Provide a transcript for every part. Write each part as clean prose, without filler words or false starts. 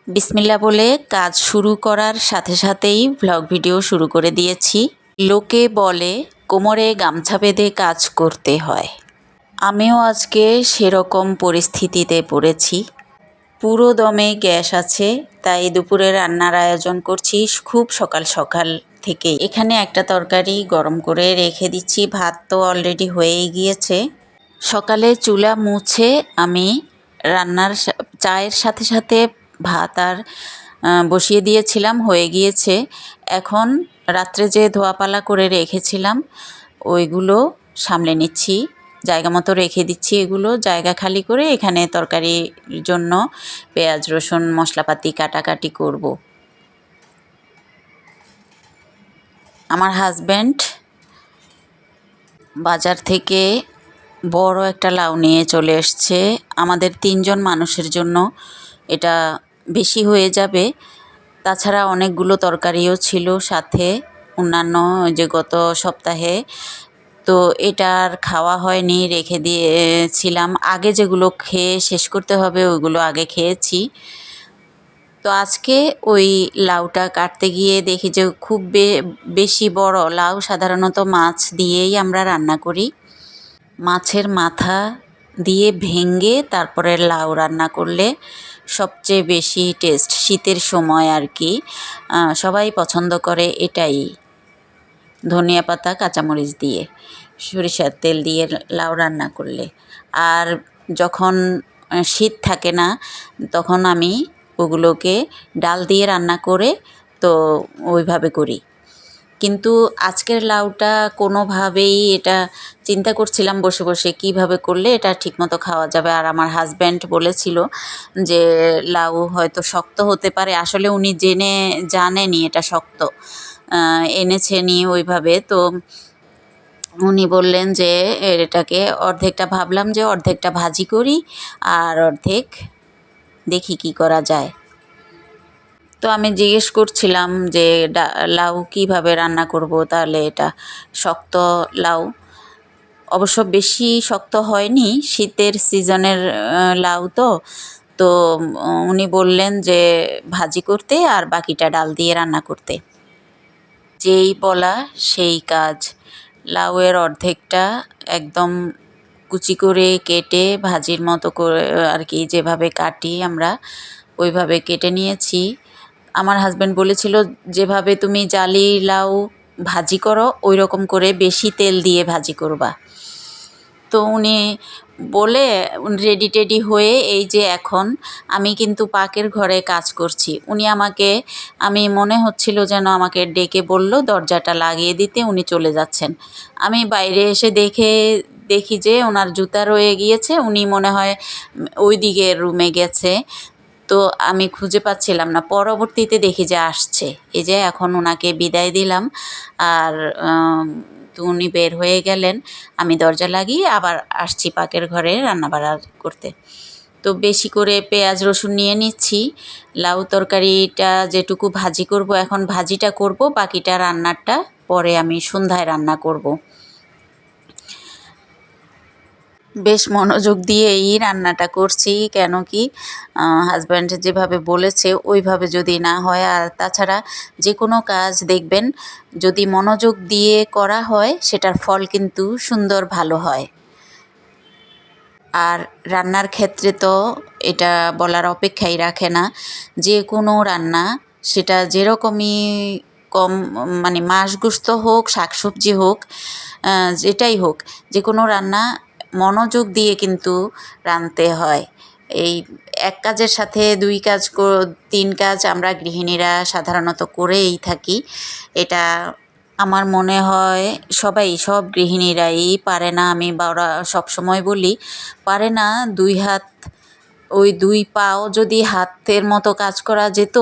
বিসমিল্লাহ বলে কাজ শুরু করার সাথে সাথেই ভ্লগ ভিডিও শুরু করে দিয়েছি। লোকে বলে কোমরে গামছা বেঁধে কাজ করতে হয়। আমিও আজকে সেরকম পরিস্থিতিতে পড়েছি। পুরো দমে গ্যাস আছে, তাই দুপুরে রান্নার আয়োজন করছি খুব সকাল সকাল থেকে। এখানে একটা তরকারি গরম করে রেখে দিচ্ছি, ভাত তো অলরেডি হয়েই গিয়েছে। সকালে চুলা মুছে আমি রান্নার চায়ের সাথে সাথে ভাত আর বসিয়ে দিয়েছিলাম, হয়ে গিয়েছে। এখন রাত্রে যে ধোয়াপালা করে রেখেছিলাম ওইগুলো সামলে নিচ্ছি, জায়গা মতো রেখে দিচ্ছি। এগুলো জায়গা খালি করে এখানে তরকারির জন্য পেঁয়াজ রসুন মশলাপাতি কাটাকাটি করব। আমার হাজব্যান্ড বাজার থেকে বড় একটা লাউ নিয়ে চলে এসছে। আমাদের 3 জন মানুষের জন্য এটা বেশি হয়ে যাবে। তাছাড়া অনেকগুলো তরকারিও ছিল সাথে, অন্যান্য যে গত সপ্তাহে, তো এটা আর খাওয়া হয়নি, রেখে দিয়েছিলাম। আগে যেগুলো খেয়ে শেষ করতে হবে ওইগুলো আগে খেয়েছি। তো আজকে ওই লাউটা কাটতে গিয়ে দেখি যে খুব বেশি বড় লাউ। সাধারণত মাছ দিয়েই আমরা রান্না করি, মাছের মাথা দিয়ে ভেঙে তারপরে লাউ রান্না করলে সবচেয়ে বেশি টেস্ট। শীতের সময় আর কি সবাই পছন্দ করে এটাই। ধনিয়া পাতা কাঁচামরিচ দিয়ে সরিষার তেল দিয়ে লাউ রান্না করলে। আর যখন শীত থাকে না তখন আমি ওগুলোকে ডাল দিয়ে রান্না করে তো ওইভাবে করি। কিন্তু আজকের লাউটা কোনোভাবেই, এটা চিন্তা করছিলাম বসে বসে কীভাবে করলে এটা ঠিকমতো খাওয়া যাবে। আর আমার হাজব্যান্ড বলেছিল যে লাউ হয়তো শক্ত হতে পারে। আসলে উনি জানেনি এটা শক্ত, এনেছেনি ওইভাবে। তো উনি বললেন যে এটাকে অর্ধেকটা, ভাবলাম যে অর্ধেকটা ভাজি করি আর অর্ধেক দেখি কি করা যায়। তো আমি জিজ্ঞেস করছিলাম যে লাউ কীভাবে রান্না করব, তাহলে এটা শক্ত লাউ, অবশ্য বেশি শক্ত হয়নি, শীতের সিজনের লাউ তো। তো উনি বললেন যে ভাজি করতে আর বাকিটা ডাল দিয়ে রান্না করতে। যেই বলা সেই কাজ। লাউয়ের অর্ধেকটা একদম কুচি করে কেটে ভাজির মতো করে আর কি, যেভাবে কাটি আমরা ওইভাবে কেটে নিয়েছি। আমার হাজব্যান্ড বলেছিল যেভাবে তুমি জালি লাউ ভাজি করো ওই রকম করে বেশি তেল দিয়ে ভাজি করবা। তো উনি বলে রেডি টেডি হয়ে এই যে এখন আমি কিন্তু পাকের ঘরে কাজ করছি। উনি আমাকে, আমি মনে হচ্ছিল যেন আমাকে ডেকে বলল দরজাটা লাগিয়ে দিতে, উনি চলে যাচ্ছেন। আমি বাইরে এসে দেখি যে ওনার জুতা রয়ে গিয়েছে, উনি মনে হয় ওই দিকের রুমে গেছে। তো আমি খুঁজে পাচ্ছিলাম না, পরবর্তীতে দেখি যে আসছে। এই যে এখন ওনাকে বিদায় দিলাম আর তো উনি বের হয়ে গেলেন। আমি দরজা লাগিয়ে আবার আসছি পাকের ঘরে রান্নাবাড়া করতে। তো বেশি করে পেঁয়াজ রসুন নিয়ে নিচ্ছি। লাউ তরকারিটা যেটুকু ভাজি করব এখন ভাজিটা করব, বাকিটা রান্নাটা পরে আমি সন্ধ্যায় রান্না করব। বেশ মনোযোগ দিয়েই রান্নাটা করছি, কেন কি হাজব্যান্ড যেভাবে বলেছে ওইভাবে যদি না হয়। আর তাছাড়া যে কোনো কাজ দেখবেন যদি মনোযোগ দিয়ে করা হয় সেটার ফল কিন্তু সুন্দর ভালো হয়। আর রান্নার ক্ষেত্রে তো এটা বলার অপেক্ষাই রাখে না। যে কোনো রান্না সেটা যেরকমই কম, মানে মাছ গোস্ত হোক, শাকসবজি হোক, যেটাই হোক, যে কোনো রান্না মনোযোগ দিয়ে কিন্তু রাঁধতে হয়। এই এক কাজের সাথে 2 কাজ 3 কাজ আমরা গৃহিণীরা সাধারণত করেই থাকি। এটা আমার মনে হয় সব গৃহিণীরাই পারে না। আমি ওরা সবসময় বলি পারে না। 2 হাত, ওই 2 পাও যদি হাতের মতো কাজ করা যেত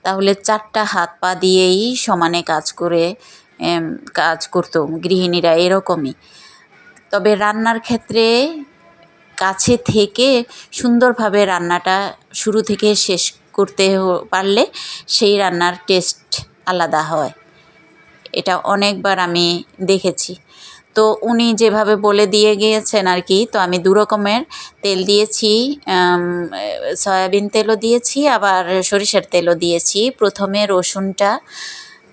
তাহলে 4টা হাত পা দিয়েই সমানে কাজ করতো গৃহিণীরা, এরকমই। তবে রান্নার ক্ষেত্রে কাছে থেকে সুন্দরভাবে রান্নাটা শুরু থেকে শেষ করতে পারলে সেই রান্নার টেস্ট আলাদা হয়। এটা অনেকবার আমি দেখেছি। তো তো উনি যেভাবে বলে দিয়ে গিয়েছেন আর কি, তো আমি 2 রকমের তেল দিয়েছি, সয়াবিন তেলও দিয়েছি আবার সরিষার তেলও দিয়েছি। প্রথমে রসুনটা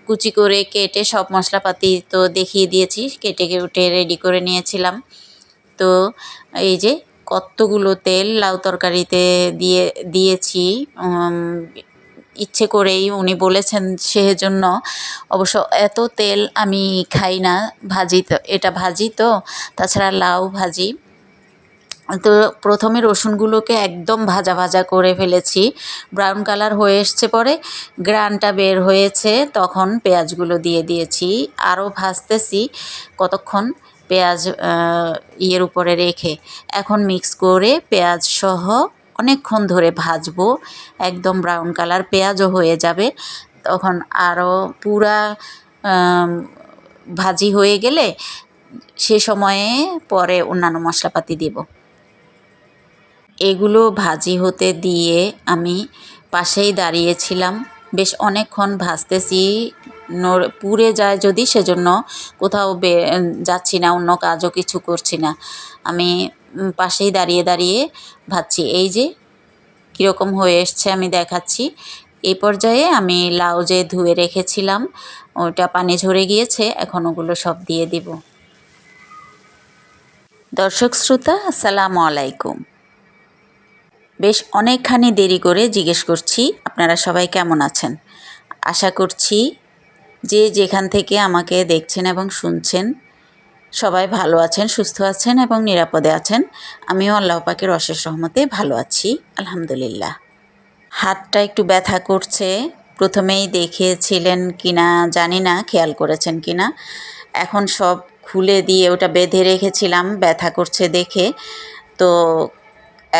কুচি করে কেটে সব মশলাপাতি তো দেখিয়ে দিয়েছি, কেটে কুটে রেডি করে নিয়েছিলাম। তো এই যে কতগুলো তেল লাউ তরকারিতে দিয়েছি, ইচ্ছে করেই উনি বলেছেন সেজন্য। অবশ্য এত তেল আমি খাই না, ভাজি তো, এটা ভাজি তো, তাছাড়া লাউ ভাজি। তো প্রথমে রসুনগুলোকে একদম ভাজা ভাজা করে ফেলেছি, ব্রাউন কালার হয়ে এসছে, পরে গ্রানটা বের হয়েছে, তখন পেঁয়াজগুলো দিয়ে দিয়েছি। আরও ভাজতেছি কতক্ষণ, পেঁয়াজ ইয়ের উপরে রেখে। এখন মিক্স করে পেঁয়াজ সহ অনেকক্ষণ ধরে ভাজবো, একদম ব্রাউন কালার পেঁয়াজও হয়ে যাবে। তখন আরও পুরা ভাজি হয়ে গেলে সে সময়ে পরে অন্যান্য মশলাপাতি দেব। এগুলো ভাজি হতে দিয়ে আমি পাশেই দাঁড়িয়েছিলাম, বেশ অনেকক্ষণ ভাজতেছি, পুড়ে যায় যদি সেজন্য কোথাও যাচ্ছি না, অন্য কাজও কিছু করছি না, আমি পাশেই দাঁড়িয়ে দাঁড়িয়ে ভাজছি। এই যে কীরকম হয়ে এসছে আমি দেখাচ্ছি। এই পর্যায়ে আমি লাউ যে ধুয়ে রেখেছিলাম ওটা পানি ঝরে গিয়েছে, এখন ওগুলো সব দিয়ে দিব। দর্শক শ্রোতা, আসসালামু আলাইকুম। বেশ অনেকখানি দেরি করে জিজ্ঞেস করছি আপনারা সবাই কেমন আছেন। আশা করছি যে যেখান থেকে আমাকে দেখছেন এবং শুনছেন সবাই ভালো আছেন, সুস্থ আছেন এবং নিরাপদে আছেন। আমিও আল্লাহ পাকের অশেষ রহমতে ভালো আছি, আলহামদুলিল্লাহ। হাতটা একটু ব্যথা করছে, প্রথমেই দেখিয়েছিলেন কিনা জানি না, খেয়াল করেছেন কিনা। এখন সব খুলে দিয়ে ওটা বেঁধে রেখেছিলাম ব্যথা করছে দেখে। তো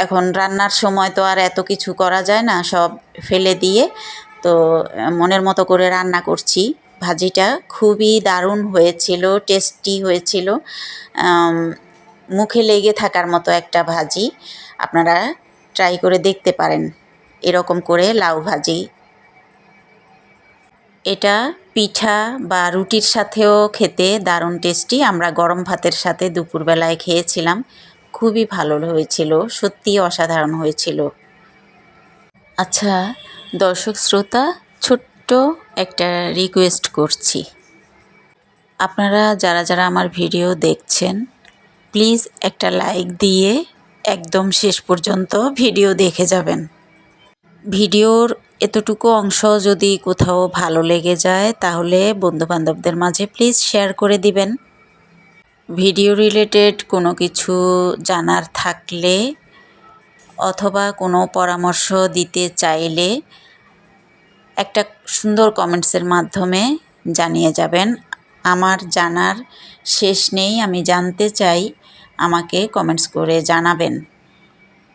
এখন রান্নার সময় তো আর এত কিছু করা যায় না, সব ফেলে দিয়ে তো মনের মতো করে রান্না করছি। ভাজিটা খুবই দারুণ হয়েছিল, টেস্টি হয়েছিল, মুখে লেগে থাকার মতো একটা ভাজি। আপনারা ট্রাই করে দেখতে পারেন এরকম করে লাউ ভাজি। এটা পিঠা বা রুটির সাথেও খেতে দারুণ টেস্টি। আমরা গরম ভাতের সাথে দুপুরবেলায় খেয়েছিলাম, খুবই ভালো হয়েছিল, সত্যিই অসাধারণ হয়েছিল। আচ্ছা দর্শক শ্রোতা, ছোট্ট একটা রিকোয়েস্ট করছি, আপনারা যারা যারা আমার ভিডিও দেখছেন প্লিজ একটা লাইক দিয়ে একদম শেষ পর্যন্ত ভিডিও দেখে যাবেন। ভিডিওর এতটুকু অংশ যদি কোথাও ভালো লেগে যায় তাহলে বন্ধুবান্ধবদের মাঝে প্লিজ শেয়ার করে দিবেন। ভিডিও রিলেটেড কোনো কিছু জানার থাকলে অথবা কোনো পরামর্শ দিতে চাইলে একটা সুন্দর কমেন্টসের মাধ্যমে জানিয়ে যাবেন। আমার জানার শেষ নেই, আমি জানতে চাই, আমাকে কমেন্টস করে জানাবেন।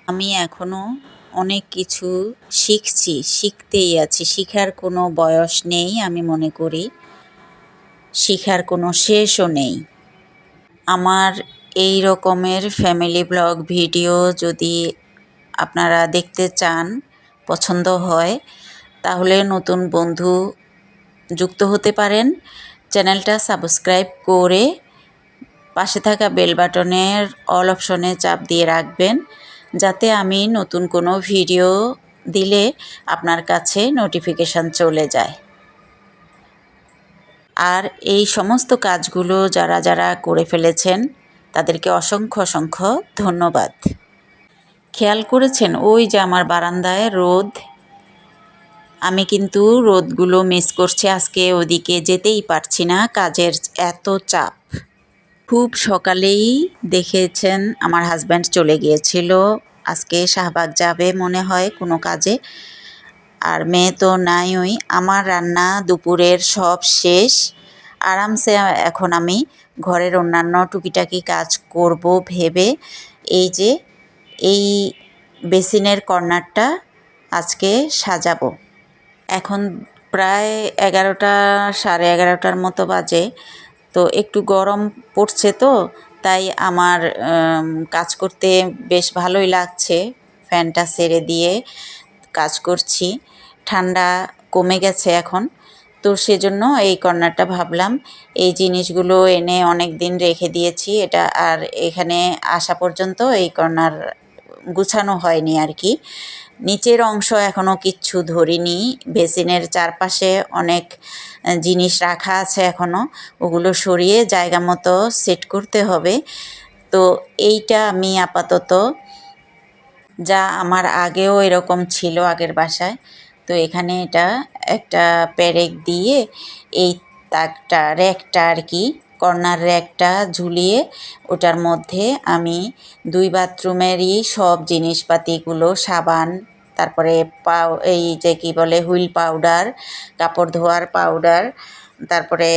আমি এখনও অনেক কিছু শিখছি, শিখতেই আছি, শিখার কোনো বয়স নেই, আমি মনে করি শিখার কোনো শেষও নেই। আমার এই রকমের ফ্যামিলি ব্লগ ভিডিও যদি আপনারা দেখতে চান, পছন্দ হয়, তাহলে নতুন বন্ধু যুক্ত হতে পারেন। চ্যানেলটা সাবস্ক্রাইব করে পাশে থাকা বেল বাটনের অল অপশনে চাপ দিয়ে রাখবেন, যাতে আমি নতুন কোনো ভিডিও দিলে আপনার কাছে নোটিফিকেশান চলে যায়। আর এই সমস্ত কাজগুলো যারা যারা করে ফেলেছেন তাদেরকে অসংখ্য অসংখ্য ধন্যবাদ। খেয়াল করেছেন ওই যে আমার বারান্দায় রোদ, আমি কিন্তু রোদগুলো মিস করছি, আজকে ওদিকে যেতেই পারছি না, কাজের এত চাপ। খুব সকালেই দেখেছেন আমার হাজব্যান্ড চলে গিয়েছিল, আজকে শাহবাগ যাবে মনে হয় কোনো কাজে, আর মেয়ে তো নাই। ওই আমার রান্না দুপুরের সব শেষ, আরামসে এখন আমি ঘরের অন্যান্য টুকিটাকি কাজ করব ভেবে এই যে এই বেসিনের কর্নারটা আজকে সাজাবো। এখন প্রায় 11টা, সাড়ে 11টার মতো বাজে, তো একটু গরম পড়ছে, তো তাই আমার কাজ করতে বেশ ভালোই লাগছে, ফ্যানটা ছেড়ে দিয়ে কাজ করছি। ঠান্ডা কমে গেছে এখন, তো সেজন্য এই কর্নারটা ভাবলাম এই জিনিসগুলো এনে অনেক দিন রেখে দিয়েছি, এটা আর এখানে আসা পর্যন্ত এই কর্নার গুছানো হয়নি আর কি। নিচের অংশ এখনও কিচ্ছু ধরিনি, বেসিনের চারপাশে অনেক জিনিস রাখা আছে এখনও, ওগুলো সরিয়ে জায়গা মতো সেট করতে হবে। তো এইটা আমি আপাতত, যা আমার আগেও এরকম ছিল আগের বাসায়, তো এখানে এটা একটা পেরেক দিয়ে এই তাকটা র্যাকটা আর কি, কর্নার র্যাকটা ঝুলিয়ে ওটার মধ্যে আমি 2 বাথরুমেরই সব জিনিসপাতিগুলো, সাবান, তারপরে এই যে কি বলে হুইল পাউডার, কাপড় ধোয়ার পাউডার, তারপরে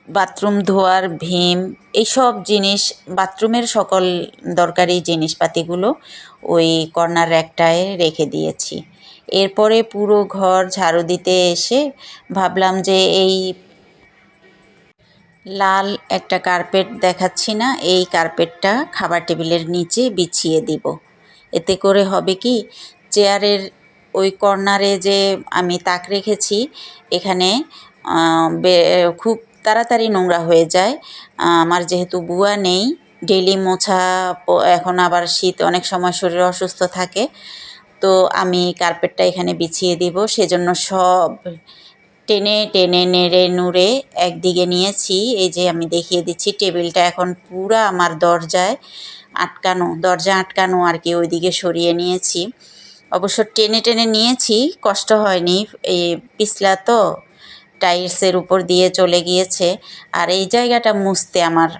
বাথরুম ধোয়ার ভীম, এইসব জিনিস, বাথরুমের সকল দরকারি জিনিসপাতিগুলো ওই কর্নার র্যাকটায় রেখে দিয়েছি। এরপরে পুরো ঘর ঝাড়ু দিতে এসে ভাবলাম যে এই লাল একটা কার্পেট দেখাচ্ছি না, এই কার্পেটটা খাবার টেবিলের নিচে বিছিয়ে দিব। এতে করে হবে কি, চেয়ারের ওই কর্নারে যে আমি তাক রেখেছি এখানে খুব তাড়াতাড়ি নোংরা হয়ে যায়। আমার যেহেতু বুয়া নেই, ডেইলি মোছা, এখন আবার শীত, অনেক সময় শরীর অসুস্থ থাকে, তো আমি কার্পেটটা এখানে বিছিয়ে দিব। সেজন্য সব টেনে টেনে নেড়ে নুড়ে একদিকে নিয়েছি। এই যে আমি দেখিয়ে দিচ্ছি, টেবিলটা এখন পুরা আমার দরজায় আটকানো, দরজা আটকানো আর কি, ওইদিকে সরিয়ে নিয়েছি। অবশ্য টেনে টেনে নিয়েছি, কষ্ট হয়নি, এই পিছলা তো টাইলসের উপর দিয়ে চলে গিয়েছে, আর এই জায়গাটা মুছতে আমার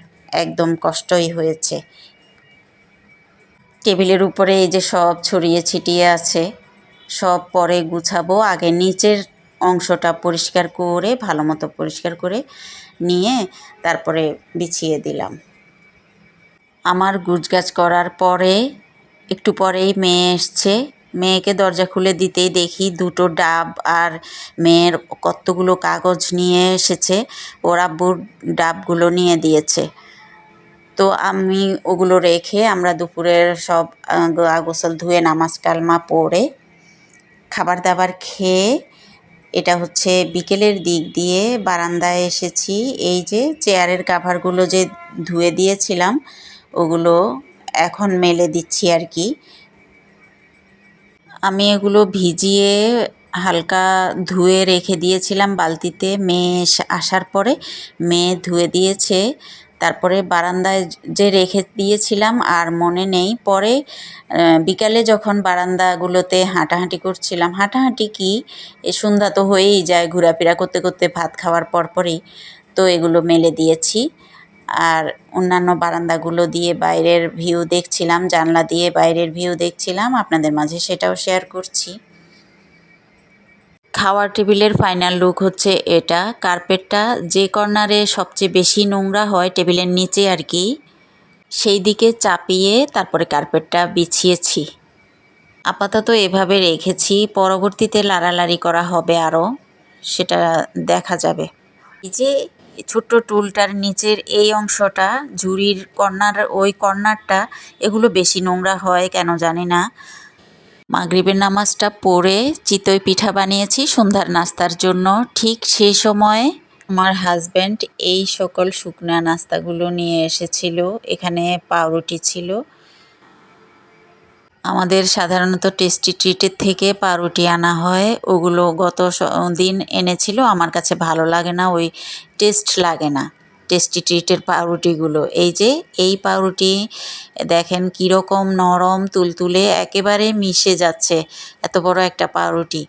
একদম কষ্টই হয়েছে। টেবিলের উপরে এই যে সব ছড়িয়ে ছিটিয়ে আছে, সব পরে গুছাবো। আগে নিচের অংশটা পরিষ্কার করে, ভালো মতো পরিষ্কার করে নিয়ে তারপরে বিছিয়ে দিলাম। আমার গুছগাছ করার পরে একটু পরেই মেয়ে এসছে। মেয়েকে দরজা খুলে দিতেই দেখি 2টো ডাব আর মেয়ের কতগুলো কাগজ নিয়ে এসেছে, ওর আব্বুর ডাবগুলো নিয়ে দিয়েছে। তো আমি ওগুলো রেখে আমরা দুপুরের সব গোসল ধুয়ে নামাজ কালমা পড়ে খাবার দাবার খেয়ে, এটা হচ্ছে বিকেলের দিক দিয়ে বারান্দায় এসেছি। এই যে চেয়ারের কাভারগুলো যে ধুয়ে দিয়েছিলাম ওগুলো এখন মেলে দিচ্ছি আর কি। আমি এগুলো ভিজিয়ে হালকা ধুয়ে রেখে দিয়েছিলাম বালতিতে, মেয়ে আসার পরে মেয়ে ধুয়ে দিয়েছে। তারপরে বারান্দায় যে রেখে দিয়েছিলাম আর মনে নেই, পরে বিকালে যখন বারান্দাগুলোতে হাঁটাহাঁটি করছিলাম, হাঁটাহাঁটি কি, সন্ধ্যা তো হয়েই যায় ঘোরাফেরা করতে করতে ভাত খাওয়ার পরপরই, তো এগুলো মেলে দিয়েছি। আর অন্যান্য বারান্দাগুলো দিয়ে বাইরের ভিউ দেখছিলাম, জানলা দিয়ে বাইরের ভিউ দেখছিলাম, আপনাদের মাঝে সেটাও শেয়ার করছি। খাওয়ার টেবিলের ফাইনাল লুক হচ্ছে এটা। কার্পেটটা যে কর্নারে সবচেয়ে বেশি নোংরা হয় টেবিলের নিচে আর কি, সেই দিকে চাপিয়ে তারপরে কার্পেটটা বিছিয়েছি। আপাতত এভাবে রেখেছি, পরবর্তীতে লাড়ালাড়ি করা হবে আরও, সেটা দেখা যাবে। এই যে ছোট্ট টুলটার নিচের এই অংশটা, ঝুড়ির কর্নার, ওই কর্নারটা, এগুলো বেশি নোংরা হয় কেন জানি না। মাগরিবের নামাজটা পড়ে চিতই পিঠা বানিয়েছি সন্ধ্যার নাস্তার জন্য। ঠিক সেই সময় আমার হাজব্যান্ড এই সকল শুকনা নাস্তাগুলো নিয়ে এসেছিল। এখানে পাউরুটি ছিল। আমাদের সাধারণত টেস্টি ট্রিটের থেকে পাউরুটি আনা হয়, ওগুলো গত দিন এনেছিল, আমার কাছে ভালো লাগে না, ওই টেস্ট লাগে না টেস্টি ট্রিটের পাউরুটিগুলো। এই যে এই পাউরুটি দেখেন কীরকম নরম তুলতুলে, একেবারে মিশে যাচ্ছে, এত বড় একটা পাউরুটি।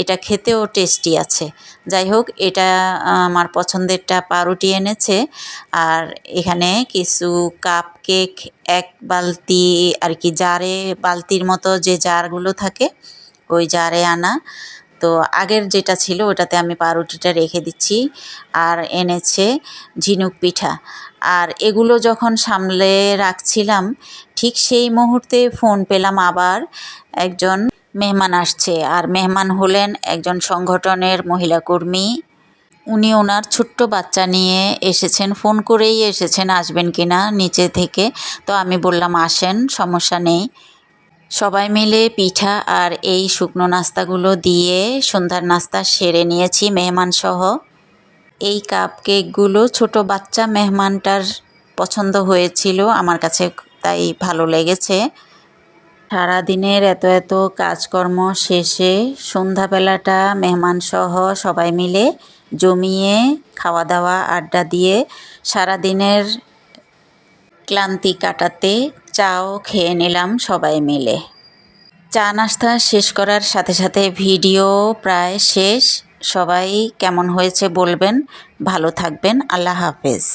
এটা খেতেও টেস্টি আছে। যাই হোক, এটা আমার পছন্দেরটা পাউরুটি এনেছে। আর এখানে কিছু কাপ কেক, 1 বালতি আর কি, জারে, বালতির মতো যে জারগুলো থাকে ওই জারে আনা। তো আগের যেটা ছিল ওটাতে আমি পাউরুটিটা রেখে দিচ্ছি। আর এনেছে ঝিনুক পিঠা। আর এগুলো যখন সামলে রাখছিলাম ঠিক সেই মুহূর্তে ফোন পেলাম, আবার একজন মেহমান আসছে। আর মেহমান হলেন একজন সংগঠনের মহিলা কর্মী। উনি ওনার ছোট্ট বাচ্চা নিয়ে এসেছেন, ফোন করেই এসেছেন আসবেন কিনা নিচে থেকে। তো আমি বললাম আসেন, সমস্যা নেই। সবাই মিলে পিঠা আর এই শুকনো নাস্তাগুলো দিয়ে সন্ধ্যার নাস্তা সেরে নিয়েছি মেহমানসহ। এই কাপ কেকগুলো ছোট বাচ্চা মেহমানটার পছন্দ হয়েছিল, আমার কাছে তাই ভালো লেগেছে। সারাদিনের এত কাজকর্ম শেষে সন্ধ্যাবেলাটা মেহমানসহ সবাই মিলে জমিয়ে খাওয়া দাওয়া আড্ডা দিয়ে সারাদিনের ক্লান্তি কাটাতে চাও খেয়ে নিলাম সবাই মিলে। চা নাস্তা শেষ করার সাথে সাথে ভিডিও প্রায় শেষ। সবাই কেমন হয়েছে বলবেন। ভালো থাকবেন। আল্লাহ হাফেজ।